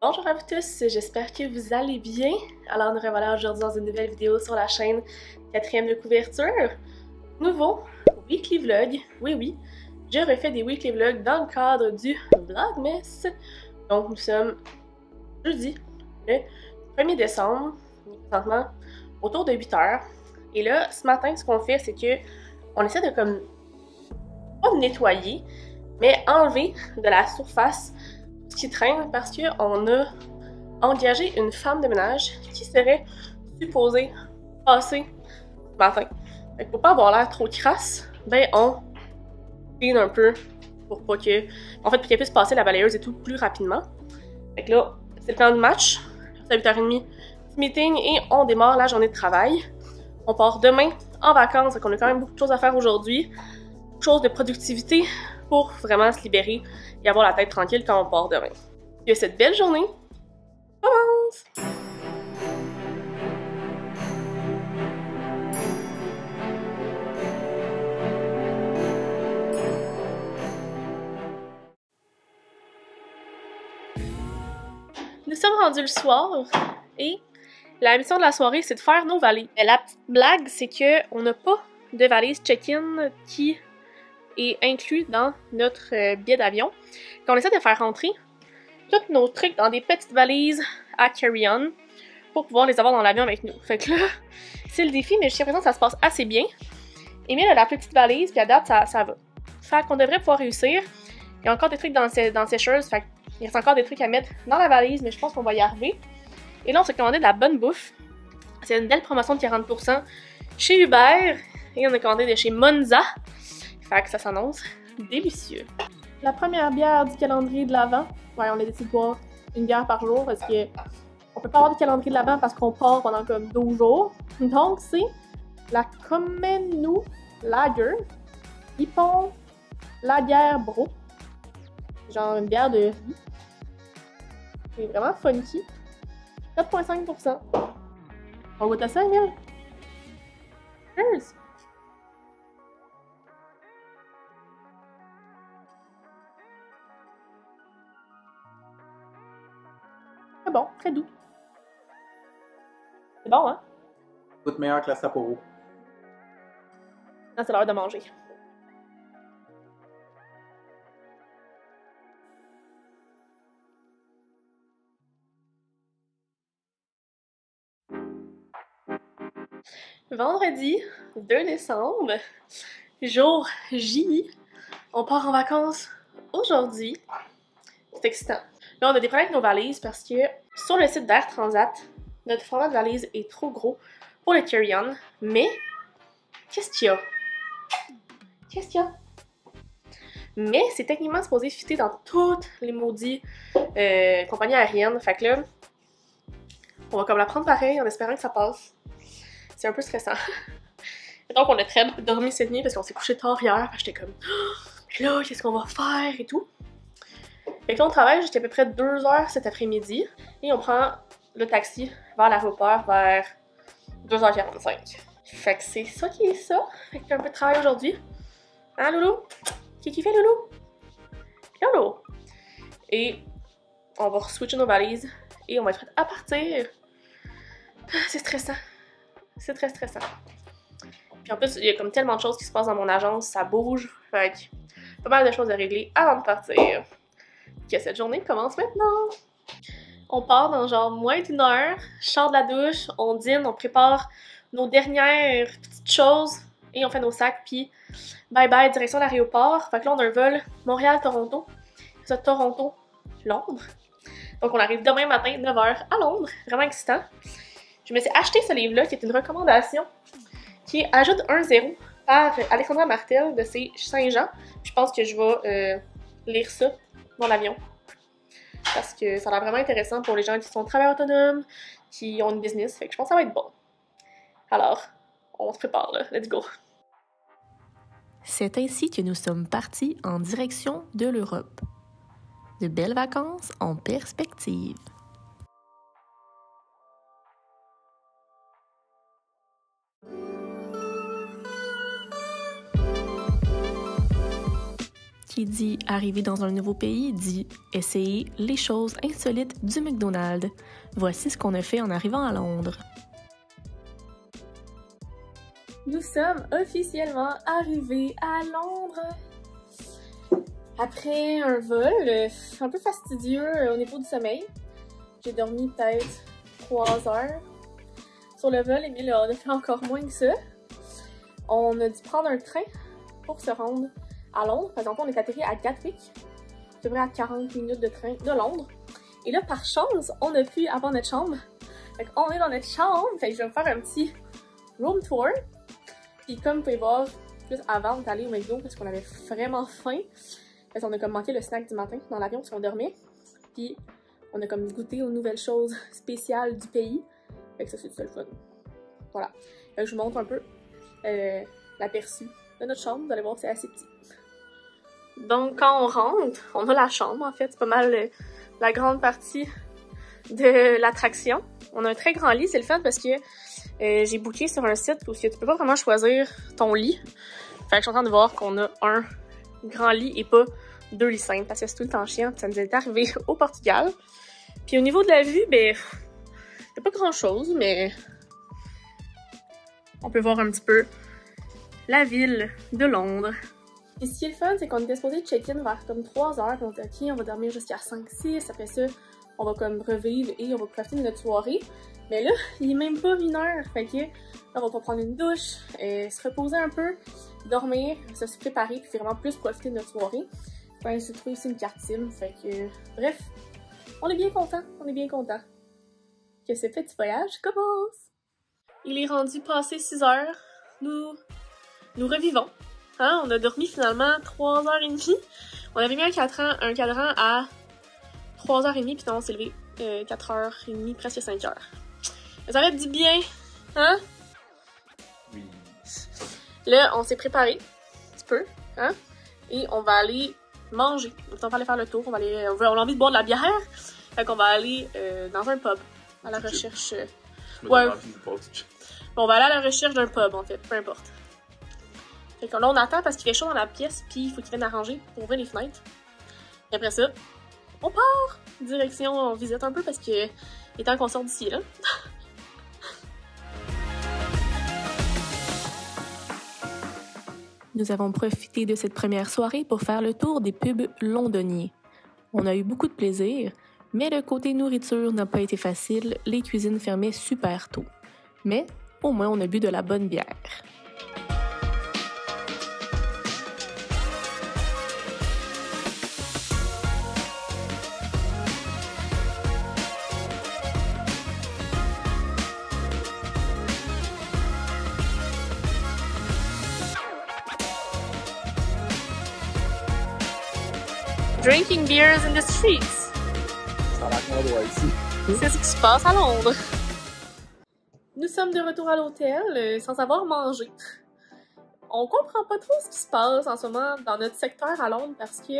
Bonjour à vous tous, j'espère que vous allez bien. Alors nous revoilà aujourd'hui dans une nouvelle vidéo sur la chaîne 4e de couverture. Nouveau weekly vlog, oui, je refais des weekly vlogs dans le cadre du Vlogmas. Donc nous sommes jeudi, le 1er décembre, présentement autour de 8h. Et là, ce matin, ce qu'on fait, c'est que on essaie de comme, pas nettoyer, mais enlever de la surface ce qui traîne parce qu'on a engagé une femme de ménage qui serait supposée passer ce matin. Fait que pour pas avoir l'air trop crasse, ben on clean un peu pour pas que... En fait, pour qu'elle puisse passer la balayeuse et tout plus rapidement. Fait que là, c'est le temps du match. C'est à 8h30, petit meeting et on démarre la journée de travail. On part demain en vacances, donc on a quand même beaucoup de choses à faire aujourd'hui. Beaucoup de choses de productivité pour vraiment se libérer et avoir la tête tranquille quand on part demain. Que cette belle journée commence! Nous sommes rendus le soir et la mission de la soirée, c'est de faire nos valises. Mais la petite blague, c'est qu'on n'a pas de valise check-in qui est inclus dans notre billet d'avion. On essaie de faire rentrer tous nos trucs dans des petites valises à carry-on pour pouvoir les avoir dans l'avion avec nous. Fait que là, c'est le défi, mais jusqu'à présent, ça se passe assez bien. Emile a la petite valise, puis à date, ça va. Fait qu'on devrait pouvoir réussir. Il y a encore des trucs dans le sécheuse, fait qu'il reste encore des trucs à mettre dans la valise, mais je pense qu'on va y arriver. Et là, on s'est commandé de la bonne bouffe. C'est une belle promotion de 40% chez Uber. Et on a commandé de chez Monza. Fait que ça s'annonce délicieux. La première bière du calendrier de l'Avent. Ouais, on a décidé de boire une bière par jour parce que on peut pas avoir de calendrier de l'Avent parce qu'on part pendant comme 12 jours. Donc, c'est la Komenu Lager Hippon Lager Bro. Genre une bière de riz. C'est vraiment funky. 4,5%. On goûte à ça, Emile? Cheers! C'est bon, très doux. C'est bon, hein? Toute meilleure que la Sapporo. Là, c'est l'heure de manger. Vendredi 2 décembre, jour J. On part en vacances aujourd'hui. C'est excitant. Là, on a des problèmes avec nos valises parce que sur le site d'Air Transat, notre format de valise est trop gros pour le carry-on. Mais, qu'est-ce qu'il y a? Qu'est-ce qu'il y a? Mais c'est techniquement supposé fitter dans toutes les maudits compagnies aériennes. Fait que là, on va comme la prendre pareil en espérant que ça passe. C'est un peu stressant. Et donc, on a très bien dormi cette nuit parce qu'on s'est couché tard hier. J'étais comme, mais là, qu'est-ce qu'on va faire et tout. Fait que là, on travaille jusqu'à peu près 2 heures cet après-midi. Et on prend le taxi vers l'aéroport vers 2h45. Fait que c'est ça qui est ça. Fait qu'il y a un peu de travail aujourd'hui. Hein, Loulou? Qu'est-ce qu'il fait, Loulou? Loulou! Et on va switcher nos valises. Et on va être prêts à partir. C'est stressant. C'est très stressant. Puis en plus, il y a comme tellement de choses qui se passent dans mon agence, ça bouge. Fait que pas mal de choses à régler avant de partir. Que cette journée commence maintenant. On part dans genre moins d'1 heure. Je sors de la douche, on dîne, on prépare nos dernières petites choses et on fait nos sacs. Puis bye bye, direction l'aéroport. Fait que là, on a un vol Montréal-Toronto. Ça, Toronto-Londres. Donc on arrive demain matin, 9h à Londres. Vraiment excitant. Je me suis acheté ce livre-là qui est une recommandation qui est Ajoute un zéro par Alexandra Martel de ses Saint-Jean. Je pense que je vais lire ça dans l'avion parce que ça a l'air vraiment intéressant pour les gens qui sont travailleurs autonomes, qui ont une business. Fait que je pense que ça va être bon. Alors, on se prépare là. Let's go! C'est ainsi que nous sommes partis en direction de l'Europe. De belles vacances en perspective. qui dit arriver dans un nouveau pays dit essayer les choses insolites du McDonald's. Voici ce qu'on a fait en arrivant à Londres. Nous sommes officiellement arrivés à Londres. Après un vol un peu fastidieux au niveau du sommeil. J'ai dormi peut-être 3 heures sur le vol, mais là on a fait encore moins que ça. On a dû prendre un train pour se rendre à Londres. Par exemple, on est atterri à Gatwick, à peu près à 40 minutes de train de Londres. Et là, par chance, on a pu avoir notre chambre. Fait qu'on est dans notre chambre, fait que je vais vous faire un petit room tour. Puis comme vous pouvez voir, juste avant d'aller au McDo, parce qu'on avait vraiment faim, parce qu'on a comme manqué le snack du matin dans l'avion parce qu'on dormait. Puis on a comme goûté aux nouvelles choses spéciales du pays. Fait que ça, c'est le fun. Voilà. Fait que je vous montre un peu l'aperçu de notre chambre. Vous allez voir que c'est assez petit. Donc, quand on rentre, on a la chambre, en fait. C'est pas mal la grande partie de l'attraction. On a un très grand lit, c'est le fun parce que j'ai booké sur un site où tu peux pas vraiment choisir ton lit. Fait que je suis en train de voir qu'on a un grand lit et pas 2 lits simples parce que c'est tout le temps chiant. Ça nous est arrivé au Portugal. Puis au niveau de la vue, ben, y a pas grand chose, mais on peut voir un petit peu la ville de Londres. Et ce qui est le fun, c'est qu'on était supposé check-in vers comme 3 heures, puis on était ok, on va dormir jusqu'à 5-6, après ça, on va comme revivre et on va profiter de notre soirée. Mais là, il est même pas 1 heure, fait que là, on va prendre une douche, se reposer un peu, dormir, se préparer, puis vraiment plus profiter de notre soirée. Enfin, se trouver aussi une carte SIM, fait que bref, on est bien content que ce petit voyage commence. Il est rendu passé 6 heures, nous revivons. Hein? On a dormi finalement 3h30. On avait mis un cadran à 3h30, puis on s'est levé 4h30, presque 5h. Ça va être du bien, hein? Oui. Là, on s'est préparé un petit peu, hein? Et on va aller manger. Donc, on va aller faire le tour. On a envie de boire de la bière. Fait qu'on va aller dans un pub à la recherche. Ouais. Bon, on va aller à la recherche d'un pub, en fait, peu importe. Fait que là, on attend parce qu'il fait chaud dans la pièce, puis il faut qu'il vienne arranger pour ouvrir les fenêtres. Et après ça, on part! Direction, on visite un peu parce que il est temps qu'on sorte d'ici, là. Nous avons profité de cette première soirée pour faire le tour des pubs londoniens. On a eu beaucoup de plaisir, mais le côté nourriture n'a pas été facile, les cuisines fermaient super tôt. Mais au moins, on a bu de la bonne bière. Drinking beers in the streets. Ça a l'air qu'on doit ici. C'est ce qui se passe à Londres. Nous sommes de retour à l'hôtel sans avoir mangé. On comprend pas trop ce qui se passe en ce moment dans notre secteur à Londres parce que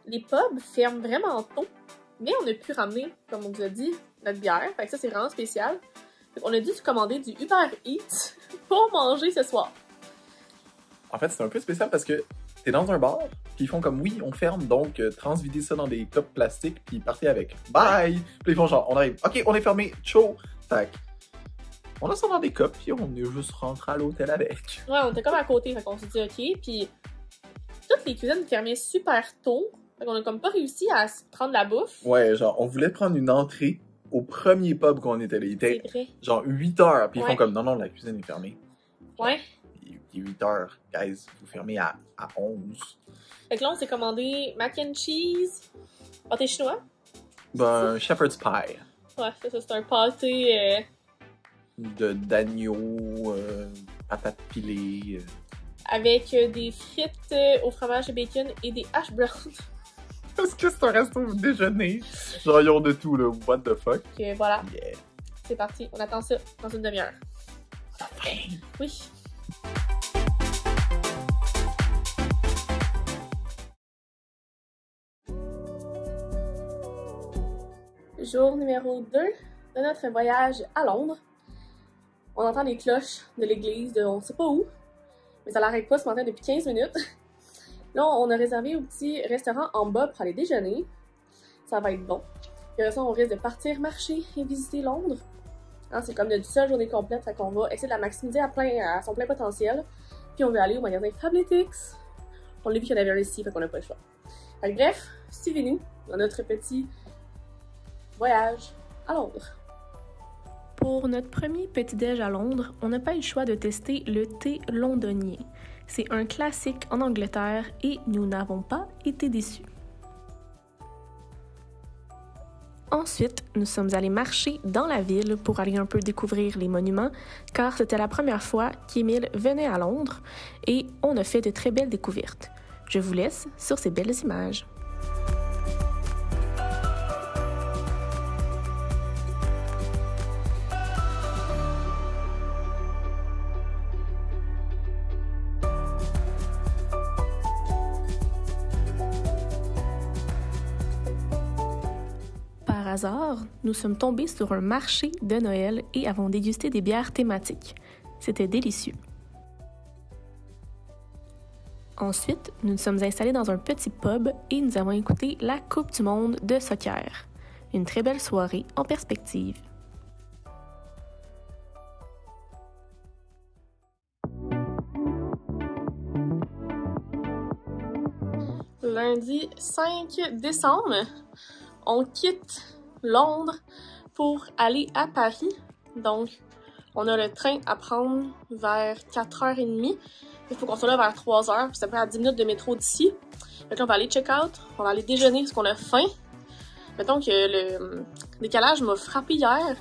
les pubs ferment vraiment tôt. Mais on a pu ramener, comme on vous a dit, notre bière. Fait que ça, c'est vraiment spécial. On a dû se commander du Uber Eats pour manger ce soir. En fait, c'est un peu spécial parce que t'es dans un bar, puis ils font comme oui, on ferme, donc transvidez ça dans des copes plastiques, puis partez avec. Bye! Puis ils font genre, on arrive, ok, on est fermé, chaud, tac. On a ça dans des copes, puis on est juste rentré à l'hôtel avec. Ouais, on était comme à côté, fait qu'on s'est dit ok, puis toutes les cuisines fermaient super tôt, fait qu'on a comme pas réussi à se prendre la bouffe. Ouais, genre, on voulait prendre une entrée au premier pub qu'on était là. Il était C'est vrai. genre 8 heures, puis ils Ouais. font comme non, non, la cuisine est fermée. Ouais. Il est 8 heures, guys, vous fermez à 11. Fait que là, on s'est commandé mac and cheese, pâté chinois. Ben, shepherd's pie. Ouais, ça c'est un pâté D'agneau, patates pilées. avec des frites au fromage et bacon et des hash browns. Est-ce que c'est un resto déjeuner? Genre, ils ont de tout, là. What the fuck? Donc voilà, Yeah. c'est parti. On attend ça dans une demi-heure. Oui. Jour numéro 2 de notre voyage à Londres. On entend les cloches de l'église de on sait pas où, mais ça l'arrête pas ce matin depuis 15 minutes. Là, on a réservé au petit restaurant en bas pour aller déjeuner. Ça va être bon. Puis après ça, on risque de partir marcher et visiter Londres. Hein, c'est comme une seule journée complète, fait qu'on va essayer de la maximiser à son plein potentiel. Puis on va aller au magasin Fabletics. On l'a vu qu'il y en avait un ici, fait qu'on n'a pas le choix. Fait que bref, suivez-nous dans notre petit voyage à Londres. Pour notre premier petit-déj à Londres, on n'a pas eu le choix de tester le thé londonien. C'est un classique en Angleterre et nous n'avons pas été déçus. Ensuite, nous sommes allés marcher dans la ville pour aller un peu découvrir les monuments, car c'était la première fois qu'Émile venait à Londres et on a fait de très belles découvertes. Je vous laisse sur ces belles images. Par hasard, nous sommes tombés sur un marché de Noël et avons dégusté des bières thématiques. C'était délicieux. Ensuite, nous nous sommes installés dans un petit pub et nous avons écouté la Coupe du monde de soccer. Une très belle soirée en perspective. Lundi 5 décembre, on quitte Londres pour aller à Paris. Donc, on a le train à prendre vers 4h30. Il faut qu'on soit là vers 3h, puis c'est à peu près à 10 minutes de métro d'ici. Donc là, on va aller check-out, on va aller déjeuner parce qu'on a faim. Mettons que le décalage m'a frappé hier.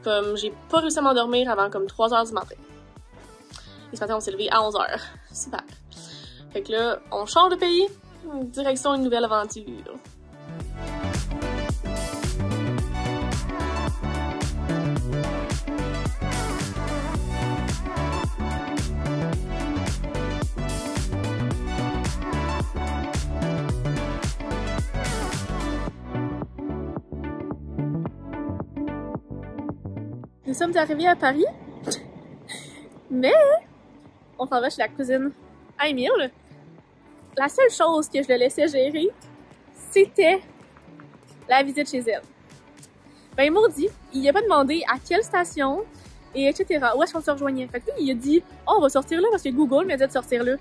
Comme j'ai pas réussi à m'endormir avant comme 3h du matin. Et ce matin, on s'est levé à 11h. Super. Fait que là, on change de pays, direction une nouvelle aventure. Nous sommes arrivés à Paris, mais on s'en va chez la cousine à Émile. La seule chose que je le laissais gérer, c'était la visite chez elle. Ben, maudit, il a pas demandé à quelle station, et etc. Où est-ce qu'on se rejoignait. Fait que lui, il a dit « Oh, on va sortir là parce que Google m'a dit de sortir là. »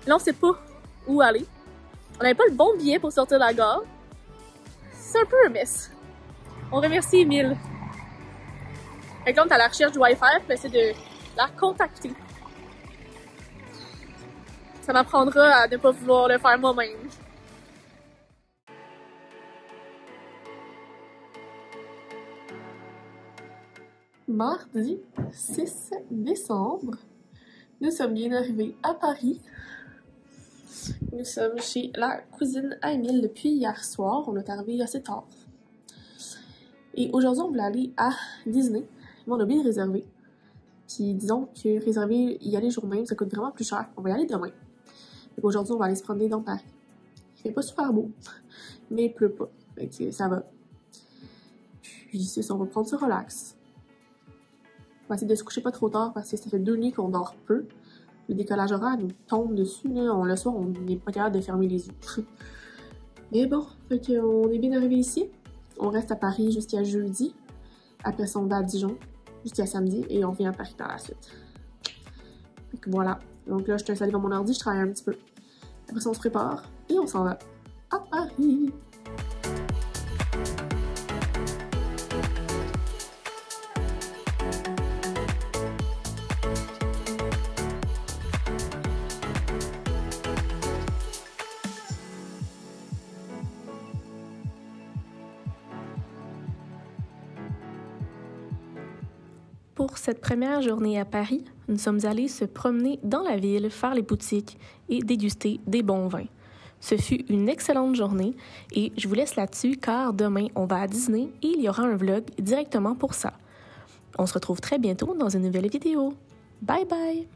Là, on sait pas où aller. On n'avait pas le bon billet pour sortir de la gare. C'est un peu un mess. On remercie Émile. Fait que là, on est à la recherche du Wi-Fi pour essayer de la contacter. Ça m'apprendra à ne pas vouloir le faire moi-même. Mardi 6 décembre, nous sommes bien arrivés à Paris. Nous sommes chez la cousine à Émile depuis hier soir. On est arrivé assez tard. Et aujourd'hui, on voulait aller à Disney. Mais on a oublié de réserver. Puis disons que réserver, y aller le jour même, ça coûte vraiment plus cher. On va y aller demain. Donc aujourd'hui, on va aller se promener dans Paris. Il fait pas super beau, mais il pleut pas. Fait que ça va. Puis c'est ça, on va prendre ce relax. On va essayer de se coucher pas trop tard parce que ça fait 2 nuits qu'on dort peu. Le décollage horaire nous tombe dessus. Là. Le soir, on n'est pas capable de fermer les yeux. Mais bon, fait qu'on est bien arrivé ici. On reste à Paris jusqu'à jeudi. Après ça, on va à Dijon jusqu'à samedi et on vient à Paris par la suite. Fait que voilà. Donc là, je suis installée devant mon ordi, je travaille un petit peu. Après ça, on se prépare et on s'en va à Paris. Pour cette première journée à Paris, nous sommes allés se promener dans la ville, faire les boutiques et déguster des bons vins. Ce fut une excellente journée et je vous laisse là-dessus car demain, on va à Disney et il y aura un vlog directement pour ça. On se retrouve très bientôt dans une nouvelle vidéo. Bye bye!